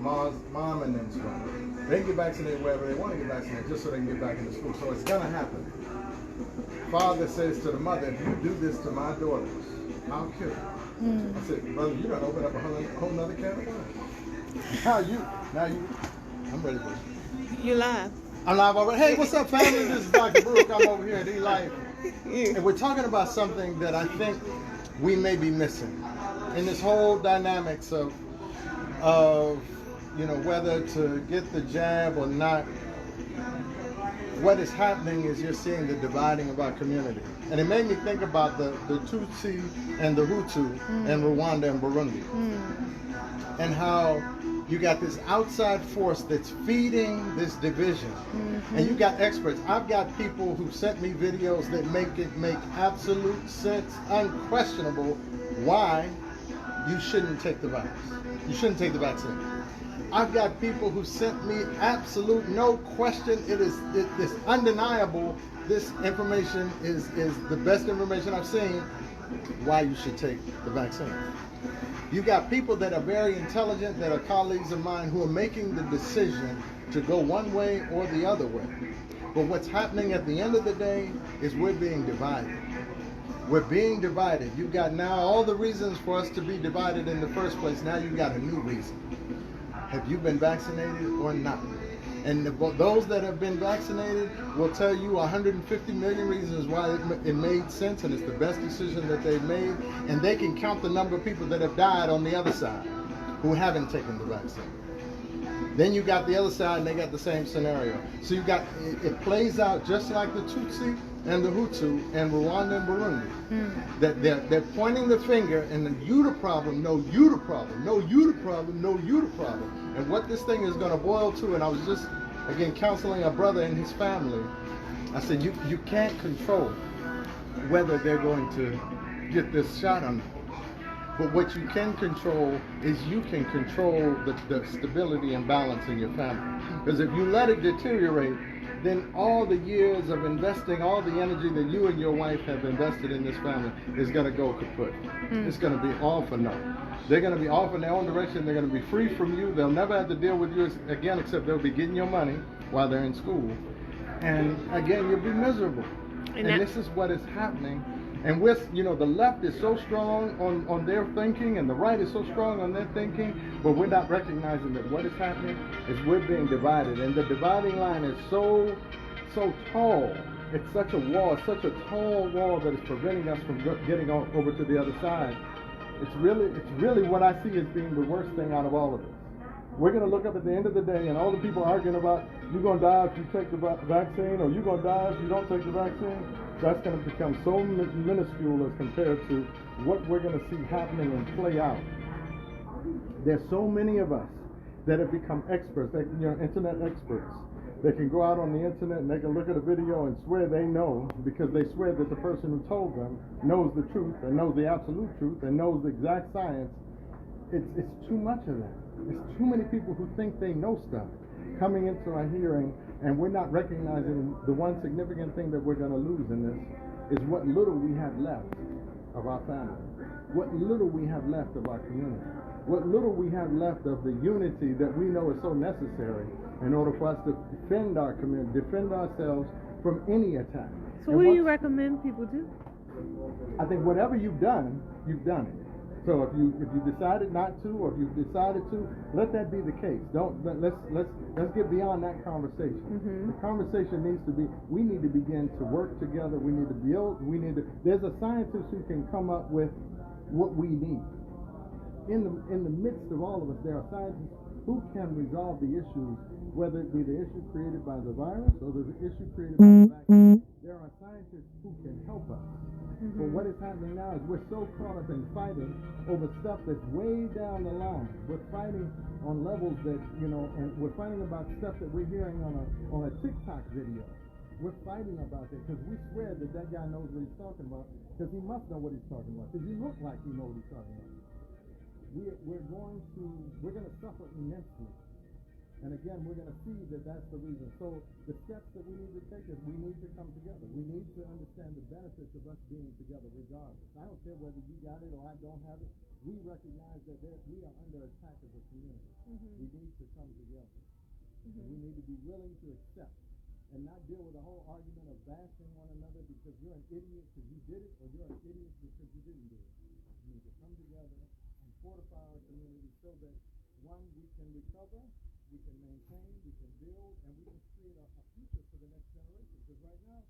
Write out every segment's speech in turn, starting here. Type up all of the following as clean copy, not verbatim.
mom and them school. They can get vaccinated wherever they want to get vaccinated, just so they can get back into school. So it's gonna happen. Father says to the mother, if you do this to my daughters, I'll kill you. I said, brother, you done open up a whole nother can of worms. Now you, I'm ready for it. You live. I'm live already. Hey, what's up, family? This is Dr. Brooke. I'm over here at E-Life. And we're talking about something that I think we may be missing in this whole dynamics of whether to get the jab or not. What is happening is you're seeing the dividing of our community. And it made me think about the Tutsi and the Hutu and Rwanda and Burundi. And how you got this outside force that's feeding this division. And you got experts. I've got people who sent me videos that make absolute sense, unquestionable, why you shouldn't take the virus. You shouldn't take the vaccine. I've got people who sent me absolute, no question, it's undeniable, this information is the best information I've seen, why you should take the vaccine. You got people that are very intelligent, that are colleagues of mine, who are making the decision to go one way or the other way. But what's happening at the end of the day is we're being divided. We're being divided. You've got now all the reasons for us to be divided in the first place. Now you've got a new reason. Have you been vaccinated or not? And those that have been vaccinated will tell you 150 million reasons why it made sense, and it's the best decision that they've made. And they can count the number of people that have died on the other side who haven't taken the vaccine. Then you got the other side, and they got the same scenario. So you got it plays out just like the Tutsi and the Hutu and Rwanda and Burundi. That they're pointing the finger, and you the problem, no, you the problem, no, you the problem, no, you the problem. And what this thing is going to boil to, and I was just, again, counseling a brother and his family. I said, you can't control whether they're going to get this shot or not. But what you can control is you can control the stability and balance in your family. Because if you let it deteriorate, then all the years of investing, all the energy that you and your wife have invested in this family is going to go kaput. It's going to be all for nothing. They're going to be off in their own direction. They're going to be free from you. They'll never have to deal with you again, except they'll be getting your money while they're in school. And again, you'll be miserable. And this is what is happening. And the left is so strong on their thinking, and the right is so strong on their thinking, but we're not recognizing that what is happening is we're being divided. And the dividing line is so tall. It's such a wall, such a tall wall that is preventing us from getting over to the other side. It's really what I see as being the worst thing out of all of this. We're going to look up at the end of the day, and all the people arguing about you're going to die if you take the vaccine, or you're going to die if you don't take the vaccine. That's going to become so minuscule as compared to what we're going to see happening and play out. There's so many of us that have become experts, internet experts. They can go out on the internet and they can look at a video and swear they know, because they swear that the person who told them knows the truth and knows the absolute truth and knows the exact science. It's too much of that. It's too many people who think they know stuff coming into our hearing, and we're not recognizing the one significant thing that we're going to lose in this is what little we have left of our family, what little we have left of our community, what little we have left of the unity that we know is so necessary in order for us to defend our community, defend ourselves from any attack. So what do you recommend people do? I think whatever you've done it. So if you decided not to, or if you decided to, let that be the case. Let's get beyond that conversation. The conversation needs to be, we need to begin to work together. We need to build. There's a scientist who can come up with what we need. In the midst of all of us, there are scientists who can resolve the issues, whether it be the issue created by the virus or the issue created by the vaccine. There are scientists who can help us. But what is happening now is we're so caught up in fighting over stuff that's way down the line. We're fighting on levels that, and we're fighting about stuff that we're hearing on a TikTok video. We're fighting about that because we swear that guy knows what he's talking about, because he must know what he's talking about, because he looks like he knows what he's talking about. We're going to suffer immensely. And again, we're going to see that that's the reason. So the steps that we need to take is we need to come together. We need to understand the benefits of us being together regardless. I don't care whether you got it or I don't have it. We recognize that we are under attack as a community. We need to And we need to be willing to accept and not deal with the whole argument of bashing one another because you're an idiot because you did it or you're an idiot because you didn't do it. We need to come together and fortify our community so that, one, we can recover, we can maintain, we can build, and we can create a future for the next generation. Because right now,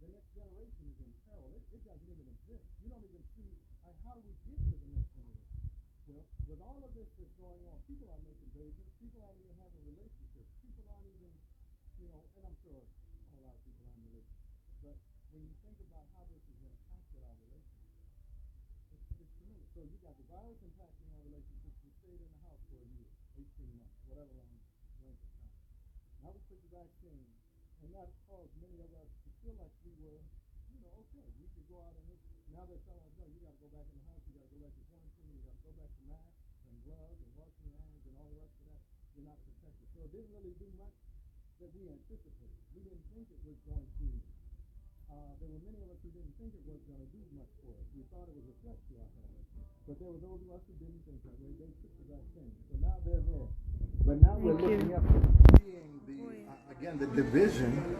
the next generation is in peril. It doesn't even exist. You don't even see, how do we get to the next generation? Well, with all of this that's going on, people aren't making babies, people aren't even having relationships, people aren't even, and I'm sure a whole lot of people aren't in relationships. But when you think about how this has impacted our relationships, it's tremendous. So you got the virus impacting our relationships. We stayed in the house for a year, 18 months, whatever long length of time. Now we took the vaccine, and that caused many of us to feel like we were, okay, we could go out and live. Now they're telling us, no, you got to go back in the house, you got to go back to quarantine, you got to go back to masks and gloves and washing your hands and all the rest of that. You're not protected. So it didn't really do much that we anticipated. We didn't think it was going to. There were many of us who didn't think it was going to do much for us. We thought it was a threat to our health. But there were those of us who didn't think that way. They took the vaccine. So now they're there. But now we're looking up and seeing the division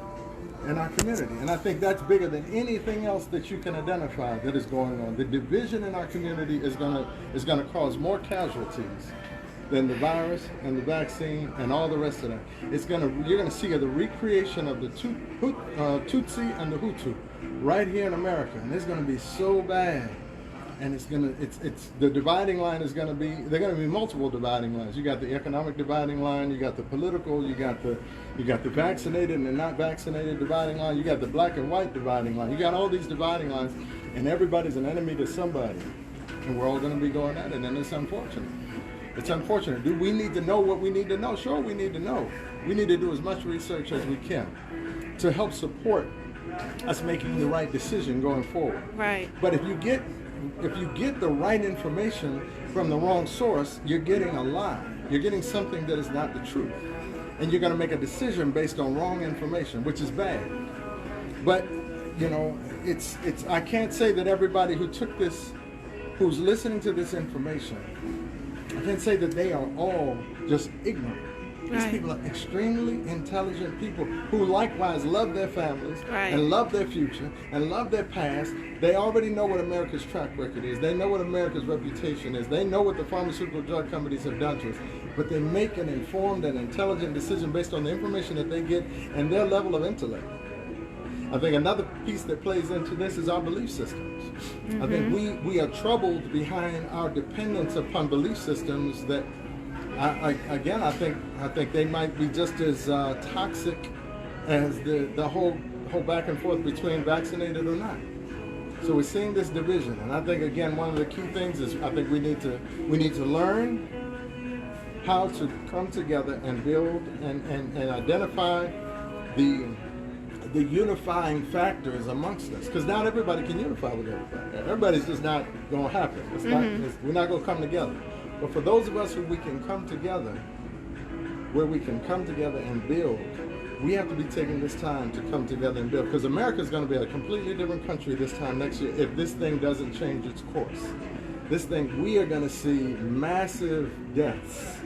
in our community. And I think that's bigger than anything else that you can identify that is going on. The division in our community is gonna cause more casualties than the virus and the vaccine and all the rest of that. You're gonna see the recreation of the Tutsi and the Hutu right here in America, and it's gonna be so bad. And it's the dividing line is going to be, there are going to be multiple dividing lines. You got the economic dividing line, you got the political, you got the vaccinated and the not vaccinated dividing line, you got the black and white dividing line. You got all these dividing lines, and everybody's an enemy to somebody, and we're all going to be going at it, and it's unfortunate. It's unfortunate. Do we need to know what we need to know? Sure, we need to know. We need to do as much research as we can to help support us making the right decision going forward. Right. But if you get the right information from the wrong source, you're getting a lie. You're getting something that is not the truth. And you're going to make a decision based on wrong information, which is bad. But, I can't say that everybody who took this, who's listening to this information, I can't say that they are all just ignorant. These people are extremely intelligent people who likewise love their families and love their future and love their past. They already know what America's track record is. They know what America's reputation is. They know what the pharmaceutical drug companies have done to us. But they make an informed and intelligent decision based on the information that they get and their level of intellect. I think another piece that plays into this is our belief systems. Mm-hmm. I think we are troubled behind our dependence upon belief systems that I think they might be just as toxic as the whole back and forth between vaccinated or not. So we're seeing this division, and I think again one of the key things is I think we need to learn how to come together and build and identify the unifying factors amongst us, because not everybody can unify with everybody. Everybody's just not going to happen. We're not going to come together. But for those of us who we can come together, where we can come together and build, we have to be taking this time to come together and build. Because America is going to be a completely different country this time next year if this thing doesn't change its course. We are going to see massive deaths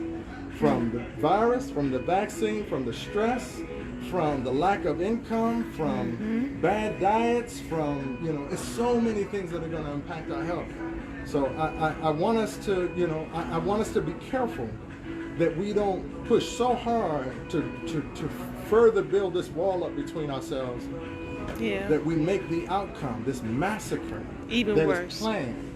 from the virus, from the vaccine, from the stress, from the lack of income, from bad diets, from, it's so many things that are going to impact our health. So I want us to, I want us to be careful that we don't push so hard to further build this wall up between ourselves that we make the outcome, this massacre, even that worse. Is planned.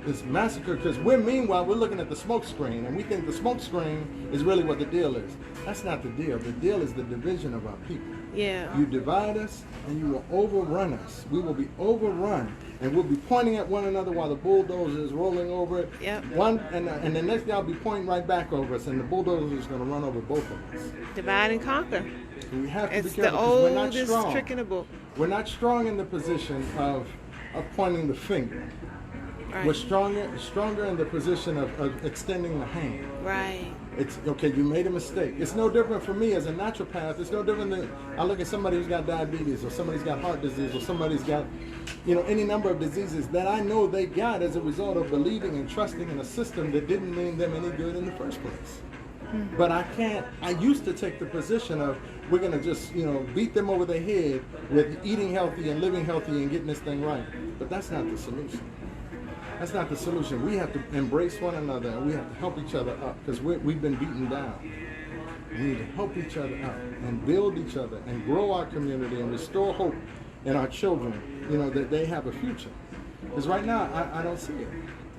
This massacre, because meanwhile we're looking at the smoke screen and we think the smoke screen is really what the deal is. That's not the deal. The deal is the division of our people. Yeah. You divide us and you will overrun us. We will be overrun and we'll be pointing at one another while the bulldozer is rolling over it. Yep. And the next guy will be pointing right back over us and the bulldozer is going to run over both of us. Divide and conquer. So we have to It's be careful the because we're not oldest strong. trick in the book. We're not strong in the position of pointing the finger. Right. We're stronger in the position of extending the hand. Right. It's okay, you made a mistake. It's no different for me as a naturopath. It's no different than I look at somebody who's got diabetes or somebody's got heart disease or somebody's got, any number of diseases that I know they got as a result of believing and trusting in a system that didn't mean them any good in the first place. But I can't. I used to take the position of we're gonna just beat them over the head with eating healthy and living healthy and getting this thing right. But that's not the solution. That's not the solution. We have to embrace one another and we have to help each other up because we've been beaten down. We need to help each other up and build each other and grow our community and restore hope in our children, that they have a future. Because right now, I don't see it.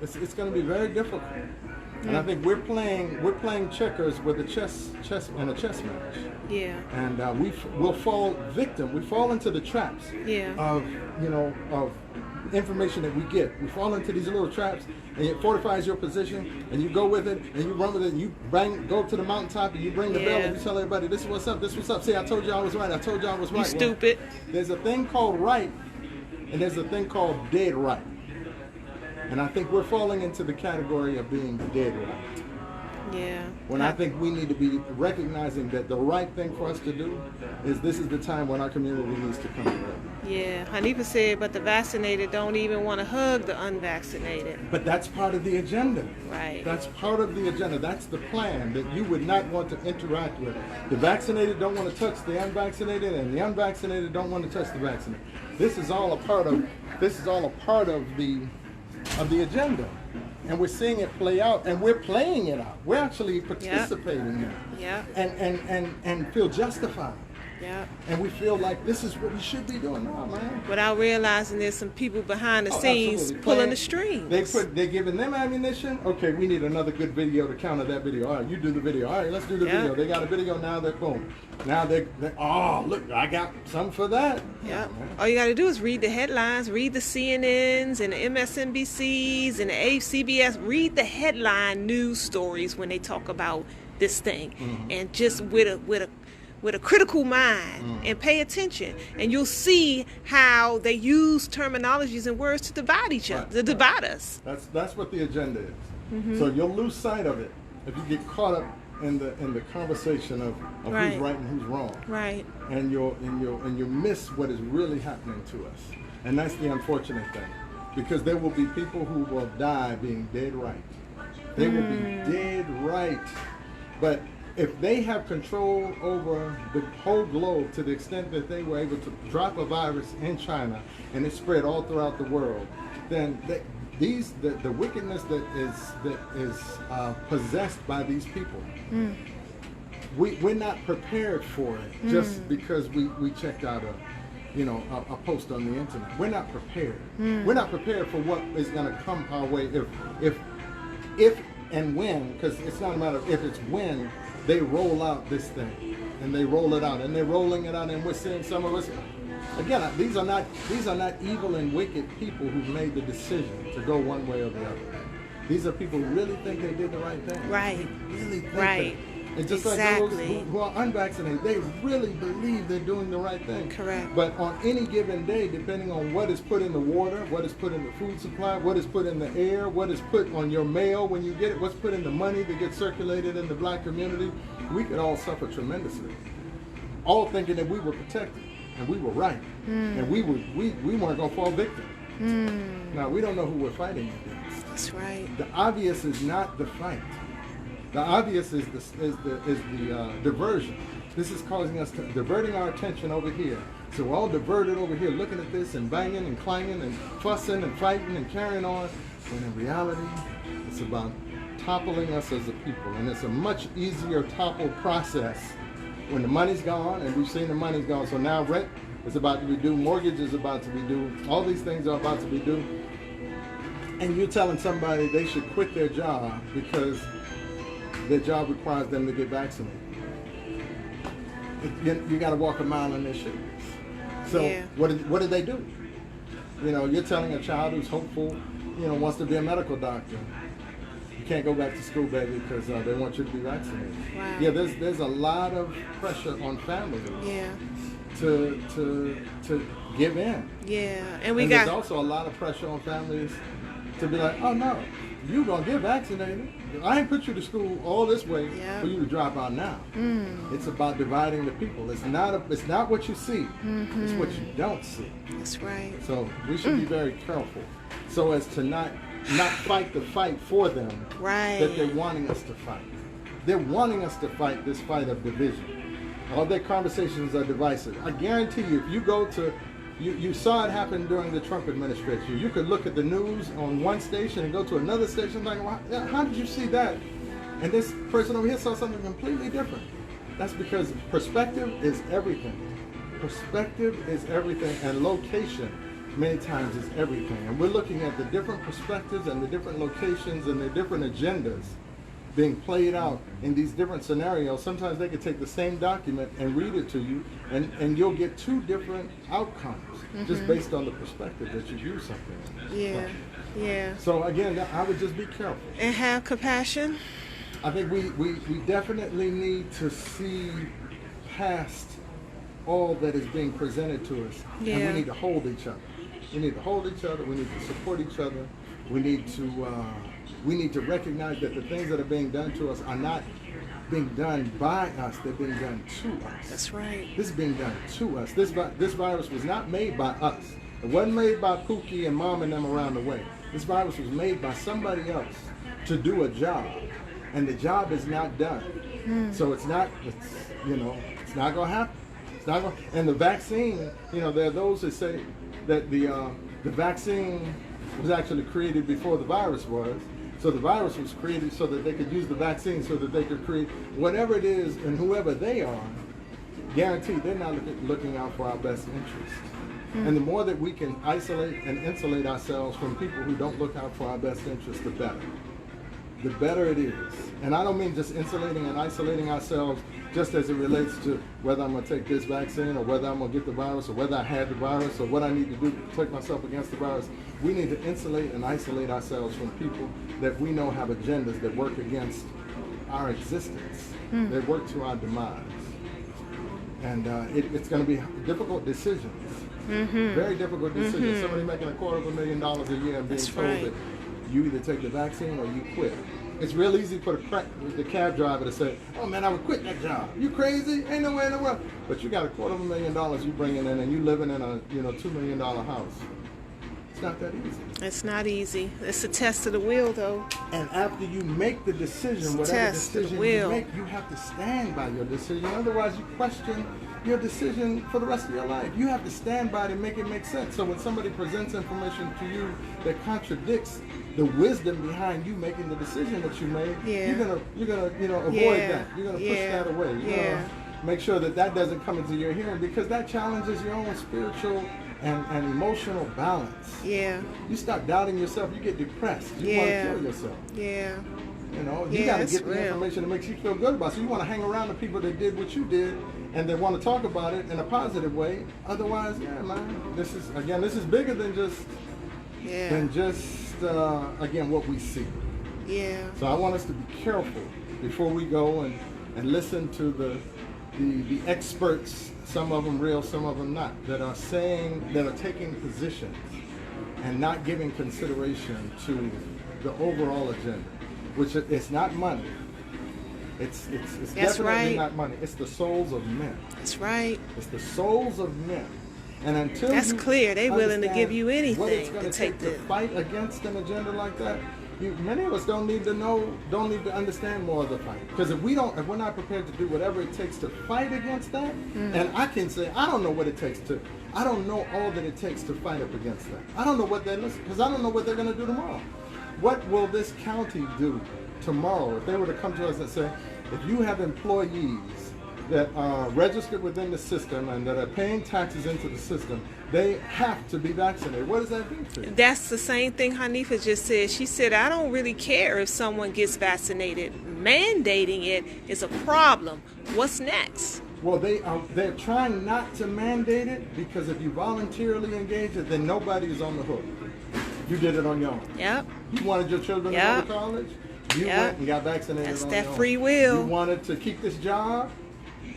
It's going to be very difficult. And I think we're playing checkers with a chess match. Yeah. And we'll fall victim. We fall into the traps of information that we get. We fall into these little traps, and it fortifies your position, and you go with it, and you run with it, and you go up to the mountaintop, and you ring the bell, and you tell everybody, this is what's up, this is what's up. See, I told you I was right. I told you I was right. You stupid. Well, there's a thing called right, and there's a thing called dead right. And I think we're falling into the category of being dead right. Yeah. When I think we need to be recognizing that the right thing for us to do is this is the time when our community needs to come together. Yeah. Hanifa said, but the vaccinated don't even want to hug the unvaccinated. But that's part of the agenda. Right. That's part of the agenda. That's the plan that you would not want to interact with. The vaccinated don't want to touch the unvaccinated, and the unvaccinated don't want to touch the vaccinated. This is all a part of the agenda. And we're seeing it play out, and we're playing it out. We're actually participating in it. Yeah. And feel justified. Yeah. And we feel like this is what we should be doing now, man. Without realizing there's some people behind the scenes absolutely. pulling the strings. They're giving them ammunition. Okay, we need another good video to counter that video. All right, you do the video. All right, let's do the video. They got a video now. They're boom. Now they're look, I got something for that. Yeah. All you got to do is read the headlines, read the CNNs and the MSNBCs and the CBS. Read the headline news stories when they talk about this thing, and just with a critical mind and pay attention, and you'll see how they use terminologies and words to divide each other, to divide us. That's what the agenda is. So you'll lose sight of it if you get caught up in the conversation of who's right and who's wrong. Right. And you'll miss what is really happening to us. And that's the unfortunate thing, because there will be people who will die being dead right. They will be dead right, but if they have control over the whole globe to the extent that they were able to drop a virus in China and it spread all throughout the world, then the wickedness that is possessed by these people, we're not prepared for it just because we checked out a post on the internet. We're not prepared. We're not prepared for what is going to come our way if and when, because it's not a matter of if, it's when they roll out this thing, and they roll it out, and they're rolling it out, and we're seeing some of us. Again, these are not evil and wicked people who've made the decision to go one way or the other. These are people who really think they did the right thing. Right. They really think right. that. And just exactly. like those who are unvaccinated, they really believe they're doing the right thing. Correct. But on any given day, depending on what is put in the water, what is put in the food supply, what is put in the air, what is put on your mail when you get it, what's put in the money that gets circulated in the black community, we could all suffer tremendously. All thinking that we were protected and we were right, and we weren't going to fall victim. Now, we don't know who we're fighting against. That's right. The obvious is not the fight. The obvious is the diversion. This is causing us to diverting our attention over here. So we're all diverted over here, looking at this and banging and clanging and fussing and fighting and carrying on. When in reality, it's about toppling us as a people, and it's a much easier topple process when the money's gone, and we've seen the money's gone. So now rent is about to be due, mortgage is about to be due, all these things are about to be due, and you're telling somebody they should quit their job because their job requires them to get vaccinated. You got to walk a mile in their shoes. So what did they do? You're telling a child who's hopeful, wants to be a medical doctor, you can't go back to school, baby, because they want you to be vaccinated. Wow. Yeah, there's a lot of pressure on families. Yeah. To give in. Yeah, and there's also a lot of pressure on families to be like, oh no, you're gonna get vaccinated. I ain't put you to school all this way for you to drop out now. It's about dividing the people. It's not what you see. It's what you don't see. That's right. So we should be very careful, so as to not fight the fight for them that they're wanting us to fight. they're wanting us to fight this fight of division. All their conversations are divisive. I guarantee you, if you go to, you saw it happen during the Trump administration. You could look at the news on one station and go to another station like, how did you see that? And this person over here saw something completely different. That's because perspective is everything. Perspective is everything, and location many times is everything. And we're looking at the different perspectives and the different locations and the different agendas being played out in these different scenarios. Sometimes they could take the same document and read it to you, and you'll get two different outcomes just based on the perspective that you view something in. Yeah, yeah. So again, I would just be careful. And have compassion. I think we definitely need to see past all that is being presented to us, and Yeah. we need to hold each other. We need to hold each other. We need to support each other. We need to recognize that the things that are being done to us are not being done by us. They're being done to us. That's right. This is being done to us. This virus was not made by us. It wasn't made by Pookie and Mom and them around the way. This virus was made by somebody else to do a job, and the job is not done. So it's not going to happen. It's not going. And the vaccine, there are those that say that the vaccine was actually created before the virus was. So the virus was created so that they could use the vaccine, so that they could create whatever it is, and whoever they are, guaranteed they're not looking out for our best interest. And the more that we can isolate and insulate ourselves from people who don't look out for our best interest, the better. The better it is. And I don't mean just insulating and isolating ourselves just as it relates to whether I'm going to take this vaccine or whether I'm going to get the virus or whether I had the virus or what I need to do to protect myself against the virus. We need to insulate and isolate ourselves from people that we know have agendas that work against our existence, that work to our demise. And it's going to be difficult decisions. Very difficult decisions. Somebody making $250,000 a year and being told that you either take the vaccine or you quit. It's real easy for the cab driver to say, "Oh man, I would quit that job. You crazy? Ain't no way in the world." But you got $250,000 you bringing in, and you living in a $2 million house. It's not that easy. It's not easy. It's a test of the will, though. And after you make the decision, whatever decision you make, you have to stand by your decision. Otherwise, you question your decision for the rest of your life. You have to stand by it and make it make sense. So when somebody presents information to you that contradicts the wisdom behind you making the decision that you made, you're gonna avoid that. You're gonna push that away. You're gonna make sure that doesn't come into your hearing, because that challenges your own spiritual and emotional balance. Yeah. You start doubting yourself, you get depressed. You want to kill yourself. Yeah. You got to get the information that makes you feel good about it. So you want to hang around the people that did what you did and they want to talk about it in a positive way. Otherwise, this is bigger than just again what we see. Yeah. So I want us to be careful before we go and listen to the experts, some of them real, some of them not, that are taking positions and not giving consideration to the overall agenda, which it's not money. It's definitely not money. It's the souls of men. That's right. It's the souls of men. And until that's clear, they're willing to give you anything what it's going to take to fight against an agenda like that. Many of us don't need to understand more of the fight. Because if we're not prepared to do whatever it takes to fight against that, and I can say, I don't know what it takes I don't know all that it takes to fight up against that. I don't know what because I don't know what they're going to do tomorrow. What will this county do tomorrow if they were to come to us and say, if you have employees that are registered within the system and that are paying taxes into the system, they have to be vaccinated. What does that mean to you? That's the same thing Hanifa just said. She said, I don't really care if someone gets vaccinated. Mandating it is a problem. What's next? Well, they're trying not to mandate it, because if you voluntarily engage it, then nobody is on the hook. You did it on your own. Yep. You wanted your children to go to college. You went and got vaccinated. That's on that your own. free will. You wanted to keep this job.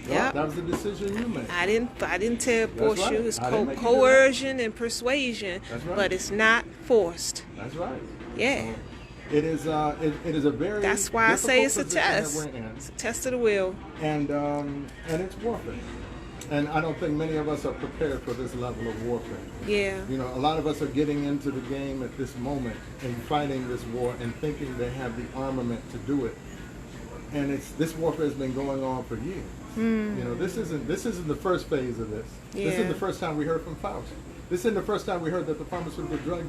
Yep. That was the decision you made. I didn't tell force right. you. It's coercion and persuasion, right. But it's not forced. That's right. Yeah. So it is a very. That's why I say it's a test. That we're in. It's a test of the will. And it's warfare. And I don't think many of us are prepared for this level of warfare. Yeah. A lot of us are getting into the game at this moment and fighting this war and thinking they have the armament to do it. and this warfare has been going on for years. You know, this isn't the first phase of this. This Yeah. isn't the first time we heard from Fauci. This isn't the first time we heard that the pharmaceutical drug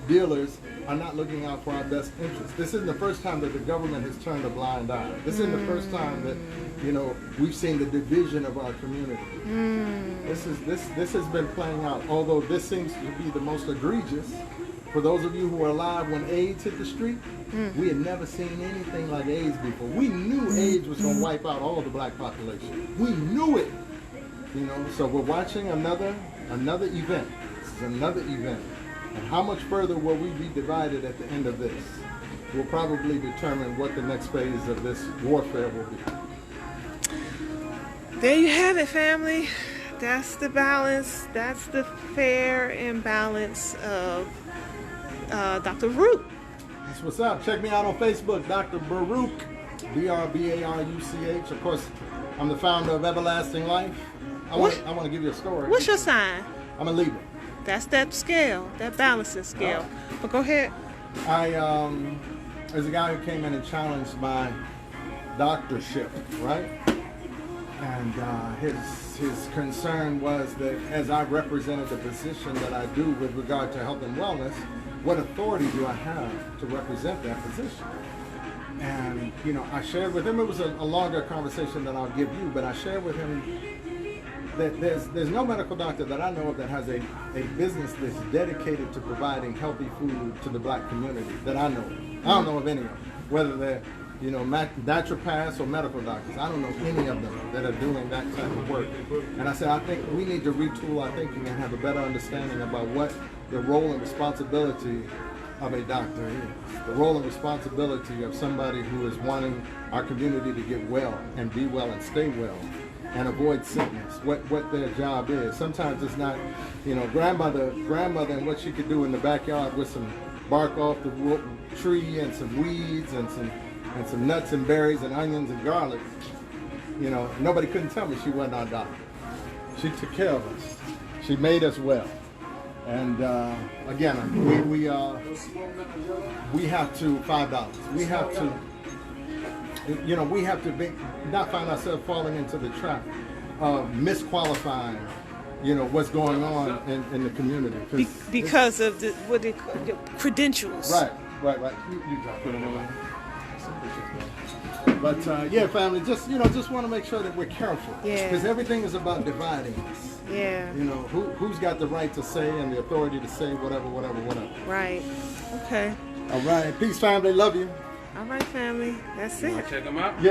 dealers are not looking out for our best interests. This isn't the first time that the government has turned a blind eye. This isn't the first time that, you know, we've seen the division of our community. This has been playing out. Although this seems to be the most egregious. For those of you who were alive when AIDS hit the street, we had never seen anything like AIDS before. We knew AIDS was going to wipe out all the black population. We knew it. You know, so we're watching another event. This is another event. And how much further will we be divided at the end of this will probably determine what the next phase of this warfare will be. There you have it, family. That's the balance. That's the fair and balance of Dr. Baruch. That's what's up. Check me out on Facebook, Dr. Baruch, Barbaruch. Of course, I'm the founder of Everlasting Life. I want to give you a story. What's your sign? I'm a Libra. That's that scale, that balancing scale. But go ahead. There's a guy who came in and challenged my doctorship, right? And his concern was that as I represented the position that I do with regard to health and wellness, what authority do I have to represent that position? And, you know, I shared with him, it was a longer conversation than I'll give you, but I shared with him that there's no medical doctor that I know of that has a business that's dedicated to providing healthy food to the black community that I know of. I don't know of any of them, whether they're, you know, naturopaths or medical doctors. I don't know any of them that are doing that type of work. And I said, I think we need to retool our thinking and have a better understanding about what the role and responsibility of a doctor is. The role and responsibility of somebody who is wanting our community to get well and be well and stay well and avoid sickness, what their job is. Sometimes it's not, you know, grandmother and what she could do in the backyard with some bark off the tree and some weeds and some nuts and berries and onions and garlic. You know, nobody couldn't tell me she wasn't our doctor. She took care of us. She made us well. And again, we have to $5. We have to, you know, we have to not find ourselves falling into the trap of misqualifying, you know, what's going on in the community. Because of the what they call the credentials. Right. You put it on. But yeah, family, just want to make sure that we're careful. Yeah. Because everything is about dividing us. Yeah. You know, who's got the right to say and the authority to say whatever. Right. Okay. All right. Peace, family. Love you. All right, family. That's You it. want to check them out? Yeah.